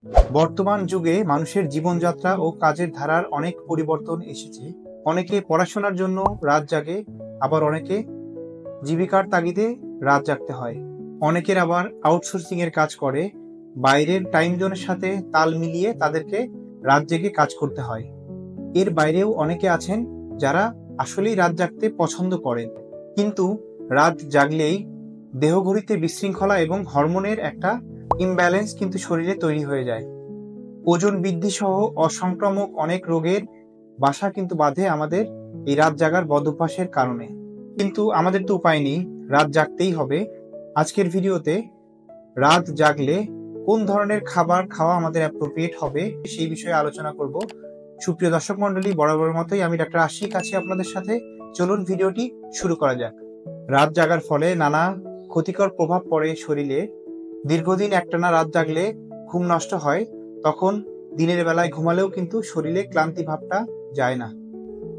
বর্তমান যুগে মানুষের জীবনযাত্রা ও কাজের ধারার অনেক পরিবর্তন এসেছে। অনেকে পড়াশোনার জন্য রাত জাগে, আবার অনেকে জীবিকার তাগিদে রাত জাগতে হয়। অনেকের আবার আউটসোর্সিং এর কাজ করে, বাইরের টাইম জোনের সাথে তাল মিলিয়ে তাদেরকে রাত জেগে কাজ করতে হয়। এর বাইরেও অনেকে আছেন যারা আসলেই রাত জাগতে পছন্দ করেন, কিন্তু রাত জাগলেই দেহঘড়িতে বিশৃঙ্খলা এবং হরমোনের একটা ইমব্যালেন্স কিন্তু শরীরে তৈরি হয়ে যায়। ওজন বৃদ্ধি সহ অসংক্রামক অনেক রোগের বাসা কিন্তু বাঁধে আমাদের এই রাত জাগার বদভ্যাসের কারণে। কিন্তু আমাদের তো উপায় নেই, রাত জাগতেই হবে। আজকের ভিডিওতে রাত জাগলে কোন ধরনের খাবার খাওয়া আমাদের অ্যাপ্রোপ্রিয়েট হবে সেই বিষয়ে আলোচনা করব। সুপ্রিয় দর্শক মন্ডলী, বরাবরের মতোই আমি ডাক্তার আশিক আছি আপনাদের সাথে। চলুন ভিডিওটি শুরু করা যাক। রাত জাগার ফলে নানা ক্ষতিকর প্রভাব পড়ে শরীরে। দীর্ঘদিন একটানা রাত জাগলে ঘুম নষ্ট হয়, তখন দিনের বেলায় ঘুমালেও কিন্তু শরীরে ক্লান্তি ভাবটা যায় না।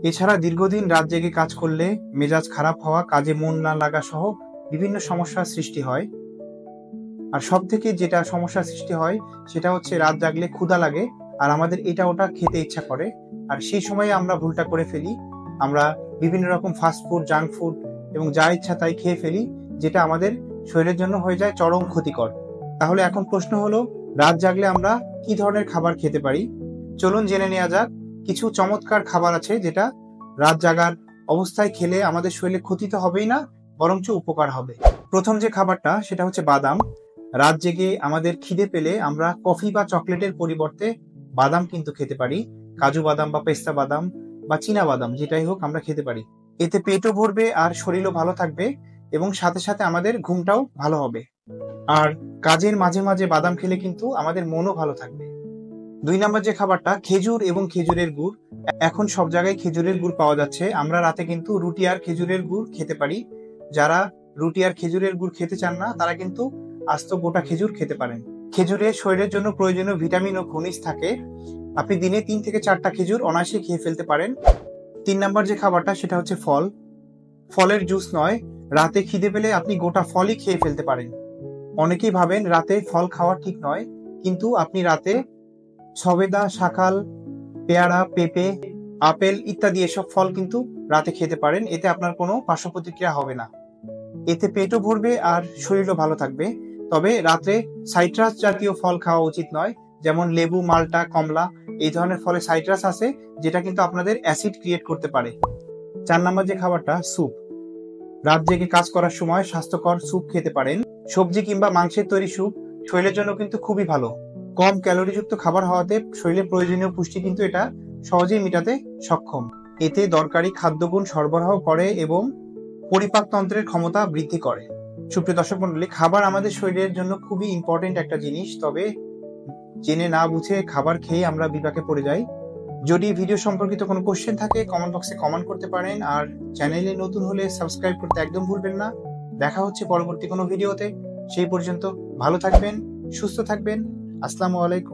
এছাড়া দীর্ঘদিন রাত জেগে কাজ করলে মেজাজ খারাপ হওয়া, কাজে মন না লাগা সহ বিভিন্ন সমস্যার সৃষ্টি হয়। আর সব থেকে যেটা সমস্যার সৃষ্টি হয় সেটা হচ্ছে রাত জাগলে ক্ষুধা লাগে আর আমাদের এটা ওটা খেতে ইচ্ছা করে। আর সেই সময়ে আমরা ভুলটা করে ফেলি, আমরা বিভিন্ন রকম ফাস্ট ফুড, জাঙ্ক ফুড এবং যা ইচ্ছা তাই খেয়ে ফেলি, যেটা আমাদের শরীরের জন্য হয়ে যায় চরম ক্ষতিকর। তাহলে এখন প্রশ্ন হলো, রাত জাগলে আমরা কি ধরনের খাবার খেতে পারি? চলুন জেনে নেওয়া যাক। কিছু চমৎকার খাবার আছে যেটা রাত জাগার অবস্থায় খেলে আমাদের শরীরে ক্ষতি তো হবেই না, বরঞ্চ উপকার হবে। প্রথম যে খাবারটা সেটা হচ্ছে বাদাম। রাত জেগে আমাদের খিদে পেলে আমরা কফি বা চকলেটের পরিবর্তে বাদাম কিন্তু খেতে পারি। কাজু বাদাম বা পেস্তা বাদাম বা চীনা বাদাম যেটাই হোক আমরা খেতে পারি। এতে পেটও ভরবে আর শরীরও ভালো থাকবে এবং সাথে সাথে আমাদের ঘুমটাও ভালো হবে। আর কাজের মাঝে মাঝে বাদাম খেলে কিন্তু আমাদের মনও ভালো থাকবে। 2 নম্বর যে খাবারটা, খেজুর এবং খেজুরের গুড়। এখন সব জায়গায় খেজুরের গুড় পাওয়া যাচ্ছে। আমরা রাতে কিন্তু রুটি আর খেজুরের গুড় খেতে পারি। যারা রুটি আর খেজুরের গুড় খেতে চান না, তারা কিন্তু আস্ত গোটা খেজুর খেতে পারেন। খেজুরে শরীরের জন্য প্রয়োজনীয় ভিটামিন ও খনিজ থাকে। আপনি দিনে 3 থেকে 4টা খেজুর অনায়াসে খেয়ে ফেলতে পারেন। 3 নম্বর যে খাবারটা সেটা হচ্ছে ফল। ফলের জুস নয়, রাতে খিদে পেলে আপনি গোটা ফলই খেয়ে ফেলতে পারেন। অনেকেই ভাবেন রাতে ফল খাওয়া ঠিক নয়, কিন্তু আপনি রাতে সবেদা, শাকাল, পেয়ারা, পেঁপে, আপেল ইত্যাদি এসব ফল কিন্তু রাতে খেতে পারেন। এতে আপনার কোনো পার্শ্ব প্রতিক্রিয়া হবে না। এতে পেটও ভরবে আর শরীরও ভালো থাকবে। তবে রাতে সাইট্রাস জাতীয় ফল খাওয়া উচিত নয়, যেমন লেবু, মাল্টা, কমলা। এই ধরনের ফলে সাইট্রাস আছে, যেটা কিন্তু আপনাদের অ্যাসিড ক্রিয়েট করতে পারে। 4 নম্বর যে খাবারটা, স্যুপ। রাত জেগে কাজ করার সময় স্বাস্থ্যকর স্যুপ খেতে পারেন। সবজি কিংবা মাংসের তৈরি স্যুপ শরীরের জন্য কিন্তু খুবই ভালো। কম ক্যালোরিযুক্ত খাবার হওয়াতে শরীরে প্রয়োজনীয় পুষ্টি কিন্তু এটা সহজেই মেটাতে সক্ষম। এতে দরকারি খাদ্যগুণ সরবরাহ করে এবং পরিপাকতন্ত্রের ক্ষমতা বৃদ্ধি করে। সুপ্রিয় দর্শক মন্ডলী, খাবার আমাদের শরীরের জন্য খুবই ইম্পর্টেন্ট একটা জিনিস, তবে জেনে না বুঝে খাবার খেয়ে আমরা বিপাকে পড়ে যাই। যদি ভিডিও সম্পর্কিত কোনো কোশ্চেন থাকে কমেন্ট বক্সে কমেন্ট করতে পারেন, আর চ্যানেলে নতুন হলে সাবস্ক্রাইব করতে একদম ভুলবেন না। দেখা হচ্ছে পরবর্তী কোনো ভিডিওতে। সেই পর্যন্ত ভালো থাকবেন, সুস্থ থাকবেন। আসসালামু আলাইকুম।